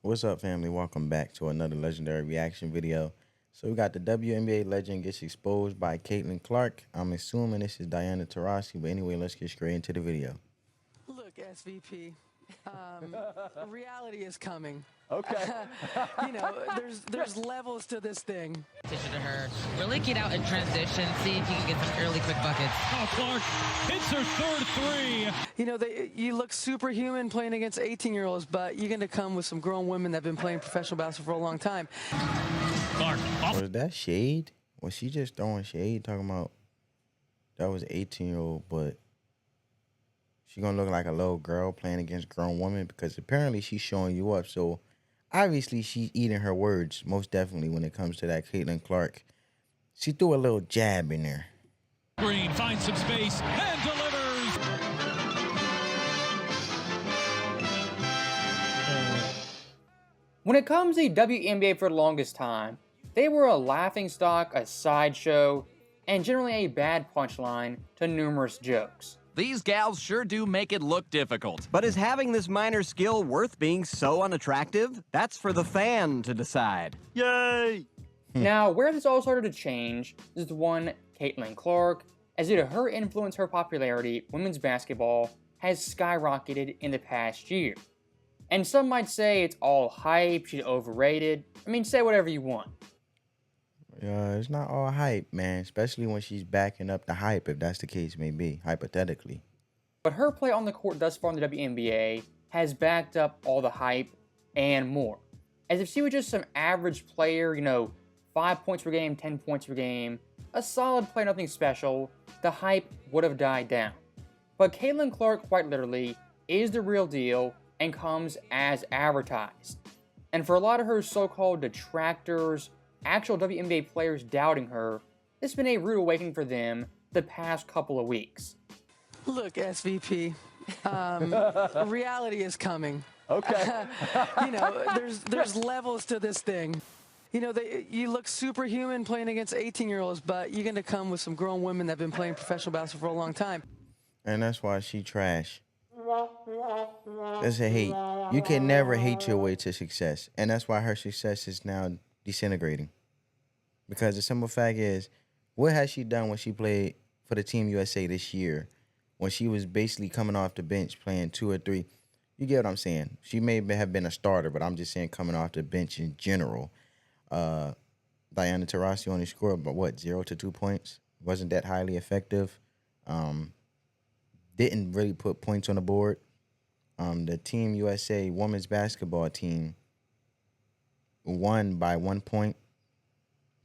What's up, family? Welcome back to another legendary reaction video. So we got the WNBA legend gets exposed by Caitlin Clark. I'm assuming this is Diana Taurasi, but anyway, let's get straight into the video. Look, SVP, reality is coming. Okay. There's levels to this thing. Attention to her. Really get out in transition. See if you can get some early quick buckets. Oh, Clark hits her third three. You look superhuman playing against 18-year-olds, but you're going to come with some grown women that have been playing professional basketball for a long time. Clark. Was that shade? Was she just throwing shade, talking about that was an 18-year-old, but she gonna look like a little girl playing against grown women? Because apparently she's showing you up. So obviously she's eating her words, most definitely, when it comes to that Caitlin Clark. She threw a little jab in there. Green finds some space and delivers. When it comes to WNBA for the longest time, they were a laughingstock, a sideshow, and generally a bad punchline to numerous jokes. These gals sure do make it look difficult. But is having this minor skill worth being so unattractive? That's for the fan to decide. Yay! Now, where this all started to change is the one Caitlin Clark, as due to her influence, her popularity, women's basketball has skyrocketed in the past year. And some might say it's all hype, she's overrated. I mean, say whatever you want. It's not all hype, man, especially when she's backing up the hype, if that's the case may be, hypothetically. But her play on the court thus far in the WNBA has backed up all the hype and more. As if she was just some average player, 5 points per game, 10 points per game, a solid play, nothing special, the hype would have died down. But Caitlin Clark, quite literally, is the real deal and comes as advertised. And for a lot of her so-called detractors, actual WNBA players doubting her, it's been a rude awakening for them the past couple of weeks. Look, SVP, reality is coming. Okay. There's levels to this thing. You look superhuman playing against 18-year-olds, but you're going to come with some grown women that have been playing professional basketball for a long time. And that's why she trash. That's a hate. You can never hate your way to success. And that's why her success is now disintegrating. Because the simple fact is, what has she done when she played for the Team USA this year, when she was basically coming off the bench playing 2 or 3? You get what I'm saying? She may have been a starter, but I'm just saying coming off the bench in general. Diana Taurasi only scored about, what, 0 to 2 points? Wasn't that highly effective. Didn't really put points on the board. The Team USA women's basketball team won by 1 point.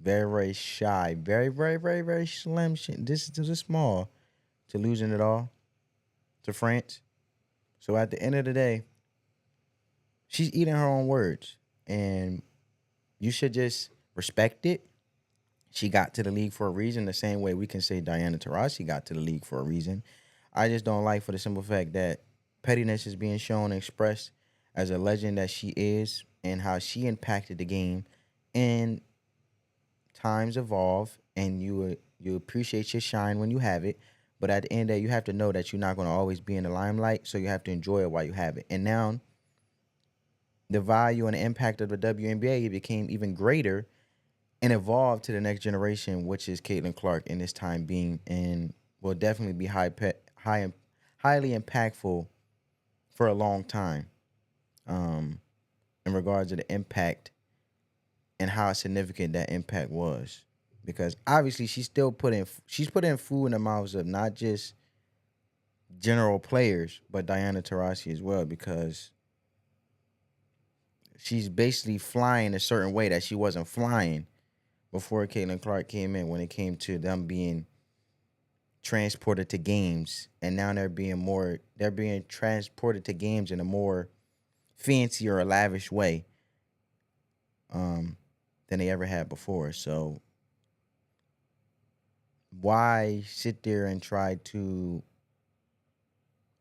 Very, very shy. Very, very, very, very slim. This is small to losing it all to France. So at the end of the day, she's eating her own words. And you should just respect it. She got to the league for a reason, the same way we can say Diana Taurasi got to the league for a reason. I just don't like, for the simple fact that pettiness is being shown and expressed as a legend that she is, and how she impacted the game. And times evolve, and you appreciate your shine when you have it. But at the end of the day, you have to know that you're not going to always be in the limelight, so you have to enjoy it while you have it. And now, the value and the impact of the WNBA became even greater and evolved to the next generation, which is Caitlin Clark in this time being, and will definitely be highly impactful for a long time. In regards to the impact and how significant that impact was, because obviously she's putting food in the mouths of not just general players, but Diana Taurasi as well, because she's basically flying a certain way that she wasn't flying before Caitlin Clark came in, when it came to them being transported to games. And now they're being transported to games in a more fancy or a lavish way than they ever had before. So why sit there and try to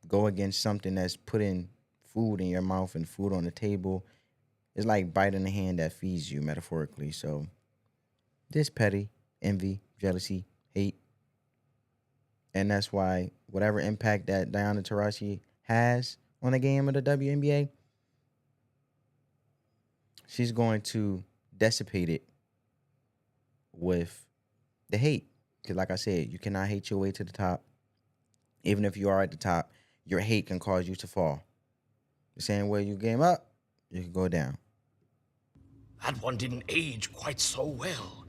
go against something that's putting food in your mouth and food on the table? It's like biting the hand that feeds you, metaphorically. So this petty, envy, jealousy, hate. And that's why whatever impact that Diana Taurasi has on the game of the WNBA, she's going to dissipate it with the hate. Because like I said, you cannot hate your way to the top. Even if you are at the top, your hate can cause you to fall. The same way you game up, you can go down. That one didn't age quite so well.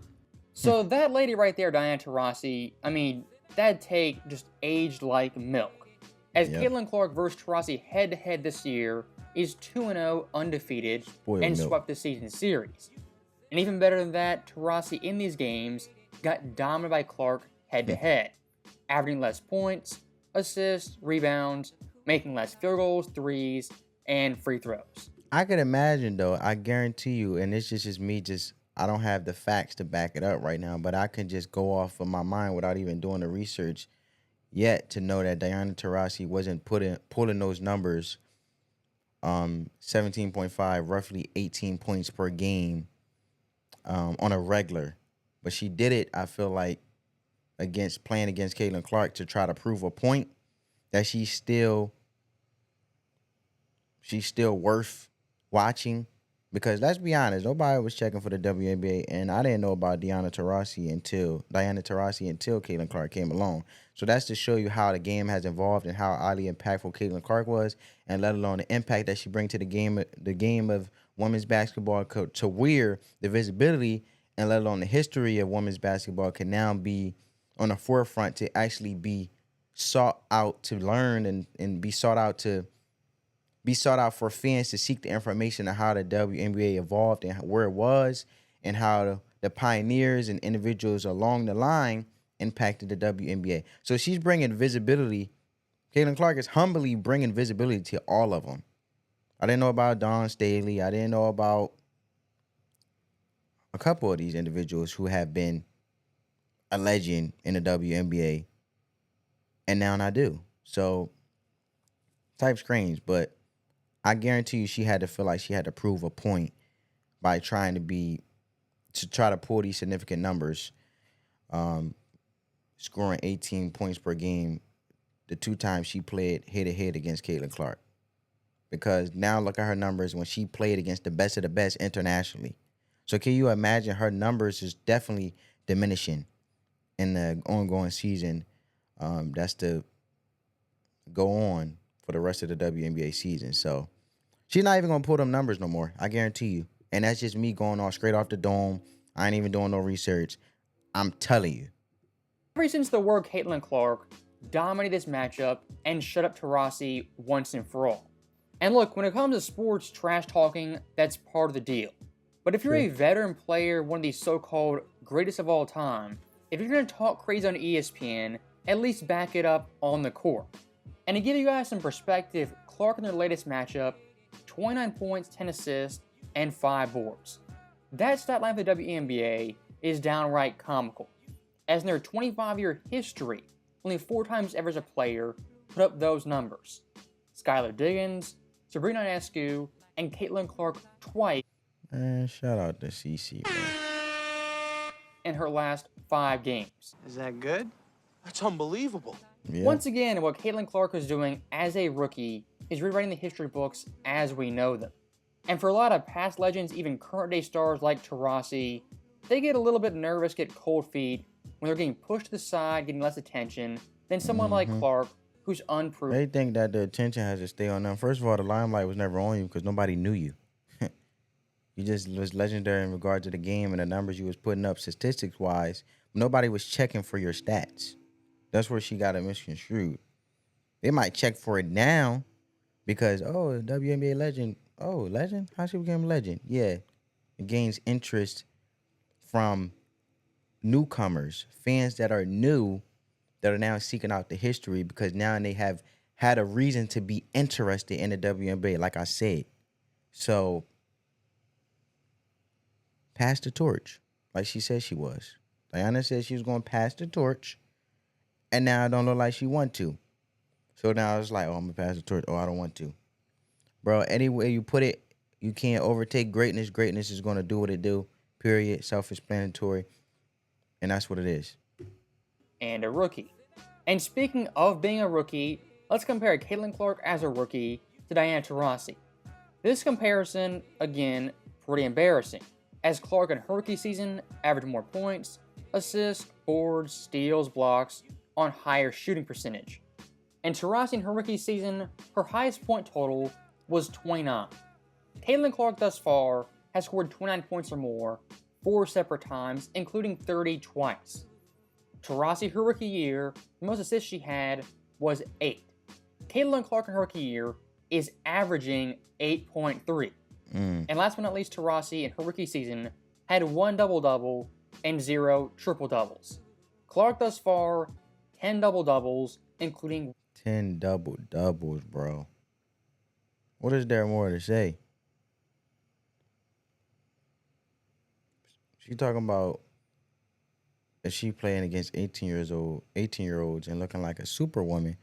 So that lady right there, Diana Taurasi, I mean, that take just aged like milk. As Caitlin Clark versus Taurasi head-to-head this year is 2-0 undefeated and swept the season series. And even better than that, Taurasi in these games got dominated by Clark head-to-head, averaging less points, assists, rebounds, making less field goals, threes, and free throws. I could imagine, though, I guarantee you, and it's just me I don't have the facts to back it up right now, but I can just go off of my mind without even doing the research yet to know that Diana Taurasi wasn't pulling those numbers, 17.5, roughly 18 points per game on a regular. But she did it, I feel like, playing against Caitlin Clark to try to prove a point that she's still worth watching. Because let's be honest, nobody was checking for the WNBA, and I didn't know about Diana Taurasi until Caitlin Clark came along. So that's to show you how the game has evolved and how highly impactful Caitlin Clark was, and let alone the impact that she brings to the game of women's basketball to where the visibility and let alone the history of women's basketball can now be on the forefront to actually be sought out to learn and be sought out for fans to seek the information on how the WNBA evolved and where it was and how the pioneers and individuals along the line impacted the WNBA. So she's bringing visibility. Caitlin Clark is humbly bringing visibility to all of them. I didn't know about Dawn Staley. I didn't know about a couple of these individuals who have been a legend in the WNBA, and now I do. So, type screens, but I guarantee you she had to feel like she had to prove a point by trying to try to pull these significant numbers, scoring 18 points per game the 2 times she played head-to-head against Caitlin Clark. Because now look at her numbers when she played against the best of the best internationally. So can you imagine her numbers is definitely diminishing in the ongoing season that's to go on for the rest of the WNBA season. So she's not even going to pull them numbers no more. I guarantee you. And that's just me going on straight off the dome. I ain't even doing no research. I'm telling you. Ever since the word Caitlin Clark dominated this matchup and shut up Taurasi once and for all. And look, when it comes to sports trash talking, that's part of the deal. But if you're a veteran player, one of these so-called greatest of all time, if you're going to talk crazy on ESPN, at least back it up on the court. And to give you guys some perspective, Clark in their latest matchup, 29 points, 10 assists, and 5 boards. That stat line for the WNBA is downright comical, as in their 25-year history, only 4 times ever as a player put up those numbers. Skylar Diggins, Sabrina Ionescu, and Caitlin Clark twice. And shout out to CC, man. In her last 5 games. Is that good? That's unbelievable. Yeah. Once again, what Caitlin Clark is doing as a rookie is rewriting the history books as we know them. And for a lot of past legends, even current day stars like Taurasi, they get a little bit nervous, get cold feet when they're getting pushed to the side, getting less attention than someone like Clark, who's unproven. They think that the attention has to stay on them. First of all, the limelight was never on you because nobody knew you. You just was legendary in regard to the game and the numbers you was putting up statistics-wise. Nobody was checking for your stats. That's where she got it misconstrued. They might check for it now because, oh, WNBA legend. Oh, legend? How she became a legend? Yeah. It gains interest from newcomers, fans that are new, that are now seeking out the history because now they have had a reason to be interested in the WNBA, like I said. So, pass the torch, like she said she was. Diana said she was going to pass the torch, and now it don't look like she want to. So now it's like, oh, I'm going to pass the torch. Oh, I don't want to. Bro, any way you put it, you can't overtake greatness. Greatness is going to do what it do, period, self-explanatory, and that's what it is. And a rookie. And speaking of being a rookie, let's compare Caitlin Clark as a rookie to Diana Taurasi. This comparison, again, pretty embarrassing, as Clark in her rookie season averaged more points, assists, boards, steals, blocks on higher shooting percentage. And Taurasi in her rookie season, her highest point total was 29. Caitlin Clark thus far has scored 29 points or more 4 separate times, including 30 twice. Taurasi, her rookie year, the most assists she had was 8. Caitlin Clark in her rookie year is averaging 8.3. And last but not least, Taurasi in her rookie season had 1 double-double and 0 triple-doubles. Clark thus far, 10 double-doubles, including 10 double-doubles, bro. What is there more to say? She talking about is she playing against 18-year-olds and looking like a superwoman.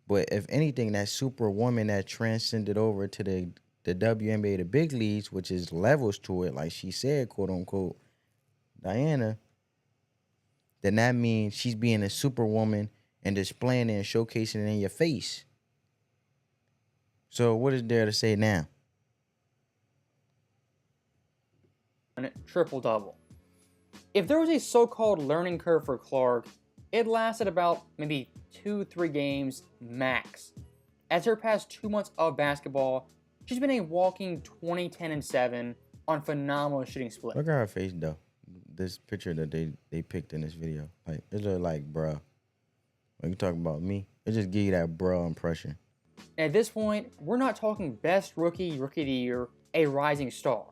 But if anything, that superwoman that transcended over to the WNBA, the big leagues, which is levels to it, like she said, quote unquote, Diana, then that means she's being a superwoman and displaying it and showcasing it in your face. So what is there to say now? Triple-double. If there was a so-called learning curve for Clark, it lasted about maybe 2-3 games max. As her past 2 months of basketball, she's been a walking 20-10-7 on phenomenal shooting split. Look at her face though. This picture that they picked in this video, like it look like bruh. When you talking about me, it just give you that bruh impression. And at this point, we're not talking best rookie of the year, a rising star.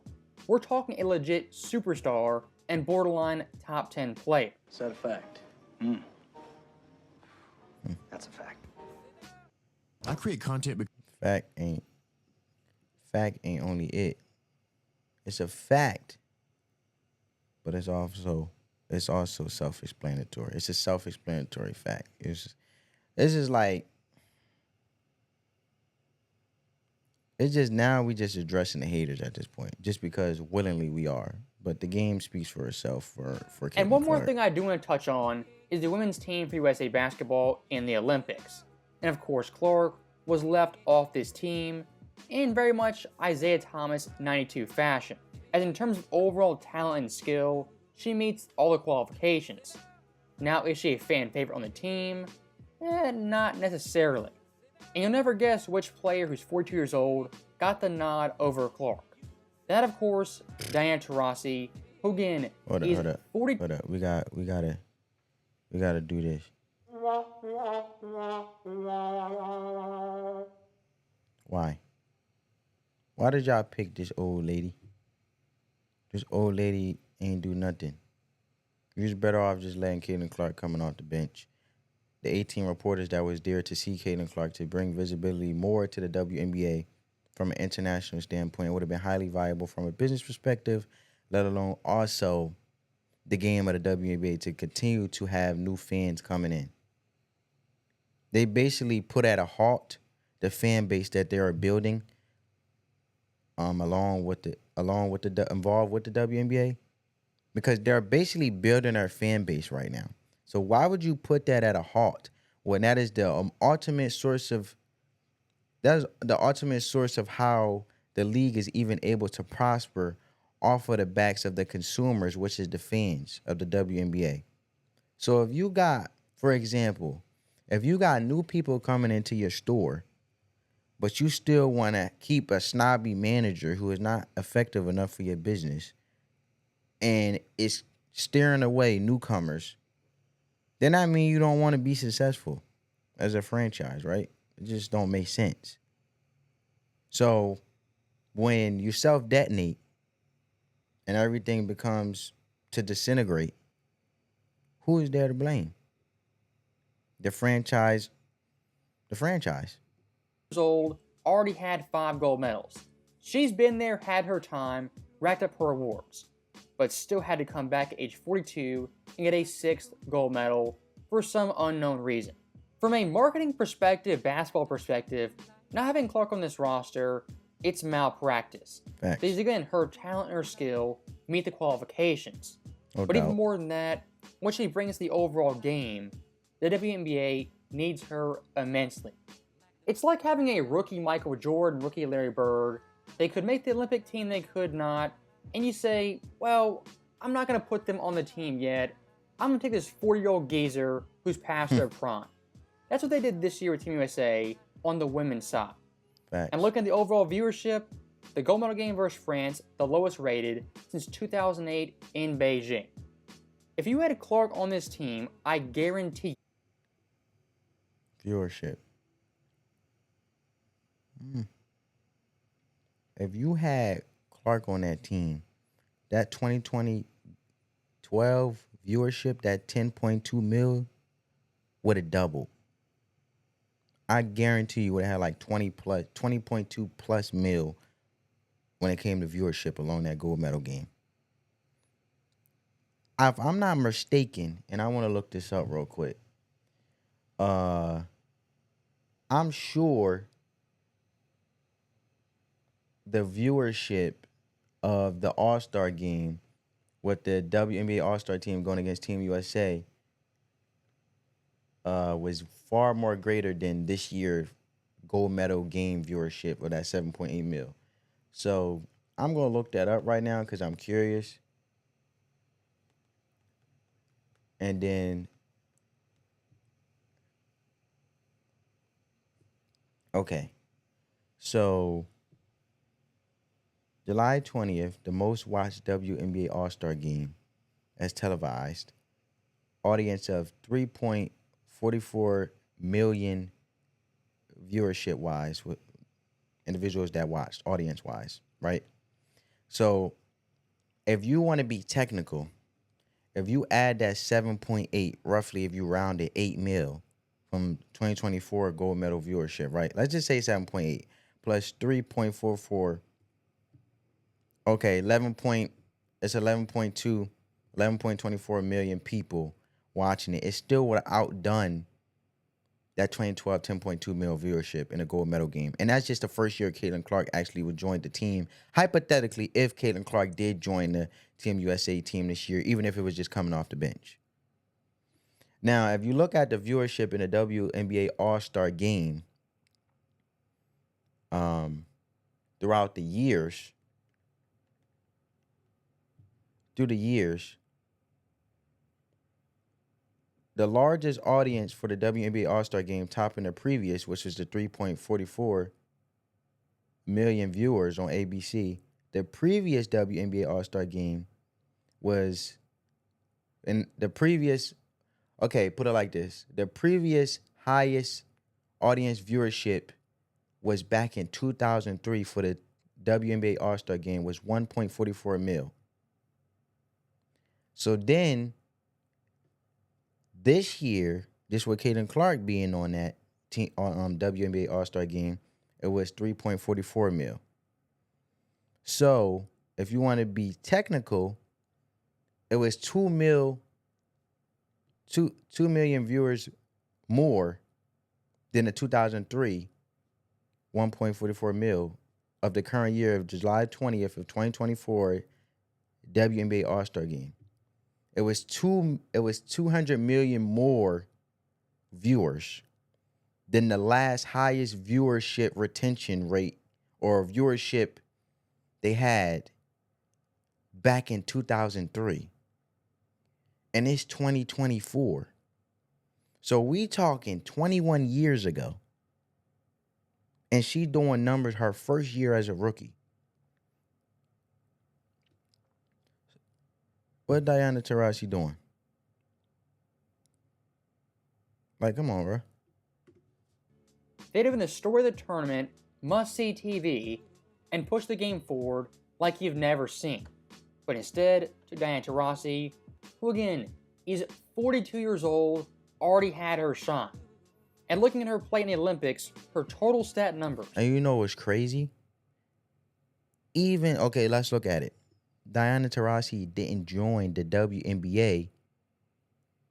We're talking a legit superstar and borderline top 10 player. Is that a fact? That's a fact. I create content Fact ain't only it. It's a fact, but it's also self-explanatory. It's a self-explanatory fact. It's just like it's just now we just addressing the haters at this point, just because willingly we are. But the game speaks for itself for And one more Clark. thing I do want to touch on is the women's team for USA basketball in the Olympics. And of course, Clark was left off this team in very much Isaiah Thomas 92 fashion, as in terms of overall talent and skill, she meets all the qualifications. Now, is she a fan favorite on the team? Not necessarily. And you'll never guess which player who's 42 years old got the nod over Clark. That, of course, Diana Taurasi, who again is 40. Hold up. We gotta do this. Why? Why did y'all pick this old lady? This old lady ain't do nothing. You was better off just letting Caitlin Clark coming off the bench. The 18 reporters that was there to see Caitlin Clark to bring visibility more to the WNBA from an international standpoint would have been highly valuable from a business perspective, let alone also the game of the WNBA to continue to have new fans coming in. They basically put at a halt the fan base that they are building, involved with the WNBA, because they're basically building their fan base right now. So why would you put that at a halt when that is the ultimate source of how the league is even able to prosper off of the backs of the consumers, which is the fans of the WNBA. So if you got, for example, if you got new people coming into your store, but you still want to keep a snobby manager who is not effective enough for your business and is steering away newcomers, then I mean you don't want to be successful as a franchise, right? It just don't make sense. So when you self-detonate and everything becomes to disintegrate, who is there to blame? The franchise. Years old, already had 5 gold medals. She's been there, had her time, racked up her awards, but still had to come back at age 42 and get a 6th gold medal for some unknown reason. From a marketing perspective, basketball perspective, not having Clark on this roster, it's malpractice. Facts. Because again, her talent and her skill meet the qualifications. No But doubt. even more than that, what she brings to the overall game, the WNBA needs her immensely. It's like having a rookie Michael Jordan, rookie Larry Bird. They could make the Olympic team, they could not. and you say, well, I'm not going to put them on the team yet. I'm going to take this 40-year-old geezer who's past their prime. That's what they did this year with Team USA on the women's side. Facts. And looking at the overall viewership, the gold medal game versus France, the lowest rated since 2008 in Beijing. If you had Clark on this team, I guarantee Viewership. If you had Clark on that team, that 2012 viewership, that 10.2 mil, would have doubled. I guarantee you would have had like 20.2 plus mil when it came to viewership along that gold medal game. If I'm not mistaken, and I want to look this up real quick, I'm sure the viewership of the All-Star game with the WNBA All-Star team going against Team USA was far more greater than this year's gold medal game viewership of that 7.8 mil. So I'm going to look that up right now because I'm curious. And then, okay. So July 20th, the most watched WNBA All-Star game as televised. Audience of 3.44 million viewership-wise, with individuals that watched, audience-wise, right? So if you want to be technical, if you add that 7.8, roughly if you round it 8 mil from 2024 gold medal viewership, right? Let's just say 7.8 plus 3.44. Okay, 11.24 million people watching it. It still would have outdone that 2012 10.2 mil viewership in a gold medal game. And that's just the first year Caitlin Clark actually would join the team. Hypothetically, if Caitlin Clark did join the Team USA team this year, even if it was just coming off the bench. Now, if you look at the viewership in the WNBA All-Star game throughout the years, the largest audience for the WNBA All-Star game, topping the previous, which was the 3.44 million viewers on ABC. The previous WNBA All-Star game was in the previous, okay, put it like this. The previous highest audience viewership was back in 2003 for the WNBA All-Star game, was 1.44 mil. So then this year, this with Caitlin Clark being on that team, WNBA All-Star game, it was 3.44 mil. So if you want to be technical, it was 2 million viewers more than the 2003 1.44 mil of the current year of July 20th of 2024 WNBA All-Star game. It was 200 million more viewers than the last highest viewership retention rate or viewership they had back in 2003. And it's 2024. So we talking 21 years ago. And she doing numbers her first year as a rookie. What Diana Taurasi doing? Like, come on, bro. they'd have been the story of the tournament, must-see TV, and push the game forward like you've never seen. But instead, to Diana Taurasi, who again is 42 years old, already had her shine. And looking at her play in the Olympics, her total stat numbers. And you know what's crazy? Okay, let's look at it. Diana Taurasi didn't join the WNBA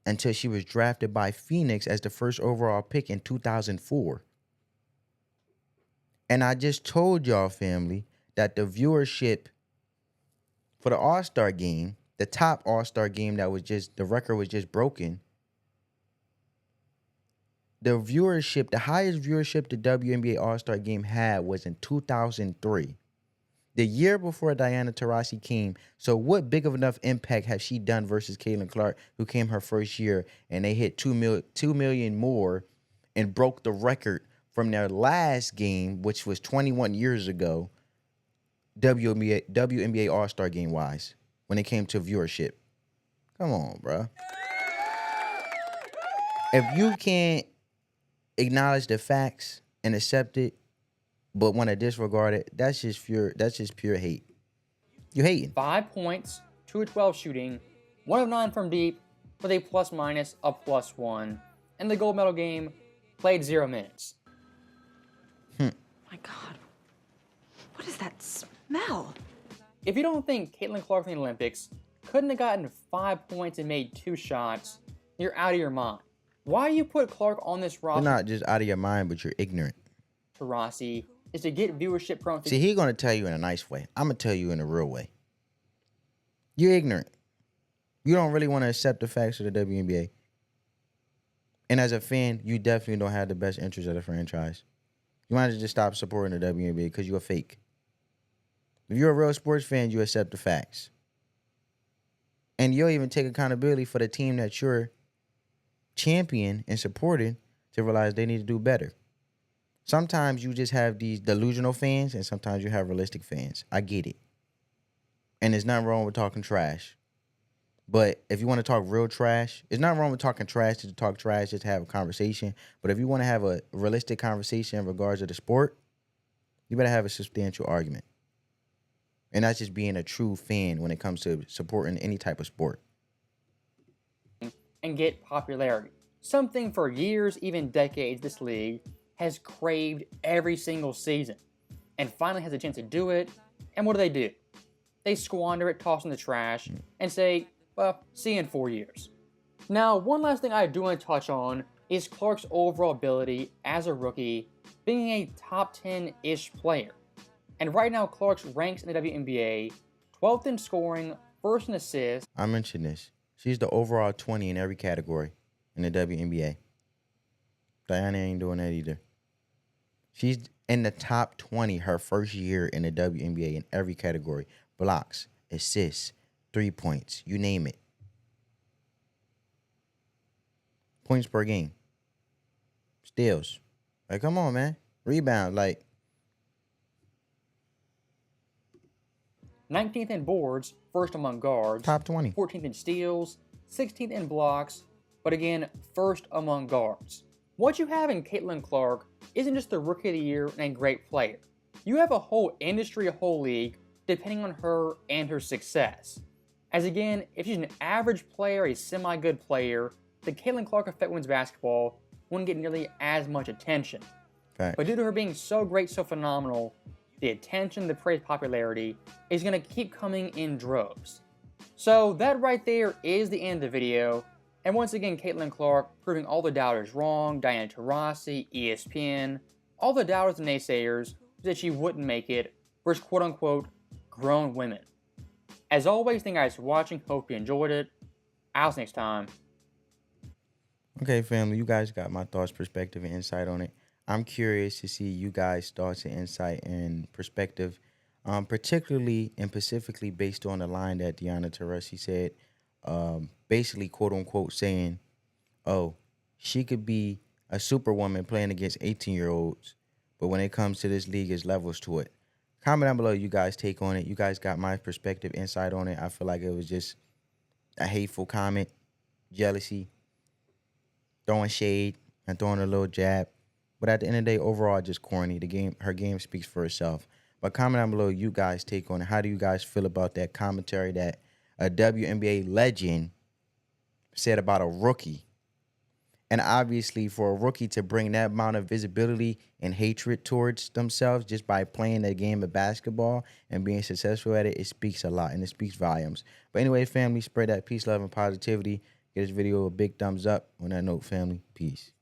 until she was drafted by Phoenix as the first overall pick in 2004. And I just told y'all, family, that the viewership for the All-Star game, the top All-Star game the record was just broken. The highest viewership the WNBA All-Star game had was in 2003. the year before Diana Taurasi came. So what big of enough impact has she done versus Caitlin Clark, who came her first year, and they hit 2 million more and broke the record from their last game, which was 21 years ago, WNBA All-Star game wise, when it came to viewership. Come on, bro. If you can't acknowledge the facts and accept it, but want to disregard it, that's just pure hate. You hating. 5 points, 2 of 12 shooting, 1 of 9 from deep, with a plus-minus of +1. And the gold medal game played 0 minutes. My God, what is that smell? If you don't think Caitlin Clark in the Olympics couldn't have gotten 5 points and made 2 shots, you're out of your mind. Why you put Clark on this roster? You're not just out of your mind, but you're ignorant. Taurasi is to get viewership from. See, he's gonna tell you in a nice way. I'm gonna tell you in a real way. You're ignorant. You don't really want to accept the facts of the WNBA. And as a fan, you definitely don't have the best interest of the franchise. You might just stop supporting the WNBA because you're a fake. If you're a real sports fan, you accept the facts. And you'll even take accountability for the team that you're championing and supporting to realize they need to do better. Sometimes you just have these delusional fans, and sometimes you have realistic fans. I get it. And there's nothing wrong with talking trash. But if you want to talk real trash, there's nothing wrong with talking trash to talk trash, just to have a conversation. But if you want to have a realistic conversation in regards to the sport, you better have a substantial argument. And that's just being a true fan when it comes to supporting any type of sport. And get popularity. Something for years, even decades, this league has craved every single season. And finally has a chance to do it. And what do? They squander it, toss in the trash, and say, well, see you in 4 years. Now, one last thing I do want to touch on is Clark's overall ability as a rookie, being a top 10-ish player. And right now, Clark's ranks in the WNBA, 12th in scoring, 1st in assists. I mentioned this. She's the overall 20 in every category in the WNBA. Diana ain't doing that either. She's in the top 20 her first year in the WNBA in every category. Blocks, assists, 3 points, you name it. Points per game. Steals. Like, come on, man. Rebound, like. 19th in boards, 1st among guards. Top 20. 14th in steals, 16th in blocks, but again, 1st among guards. What you have in Caitlin Clark isn't just the Rookie of the Year and a great player. You have a whole industry, a whole league, depending on her and her success. As again, if she's an average player, a semi-good player, the Caitlin Clark effect women's basketball wouldn't get nearly as much attention. Facts. But due to her being so great, so phenomenal, the attention, the praise, popularity is going to keep coming in droves. So that right there is the end of the video. And once again, Caitlin Clark proving all the doubters wrong, Diana Taurasi, ESPN, all the doubters and naysayers that she wouldn't make it versus quote-unquote grown women. As always, thank you guys for watching. Hope you enjoyed it. I'll see you next time. Okay, family, you guys got my thoughts, perspective, and insight on it. I'm curious to see you guys' thoughts and insight and perspective, particularly and specifically based on the line that Diana Taurasi said, basically, quote-unquote, saying, oh, she could be a superwoman playing against 18-year-olds, but when it comes to this league, there's levels to it. Comment down below you guys' take on it. You guys got my perspective, insight on it. I feel like it was just a hateful comment, jealousy, throwing shade and throwing a little jab. But at the end of the day, overall, just corny. Her game speaks for itself. But comment down below you guys' take on it. How do you guys feel about that commentary that a WNBA legend said about a rookie? And obviously, for a rookie to bring that amount of visibility and hatred towards themselves just by playing the game of basketball and being successful at it, it speaks a lot and it speaks volumes. But anyway, family, spread that peace, love, and positivity. Give this video a big thumbs up. On that note, family, peace.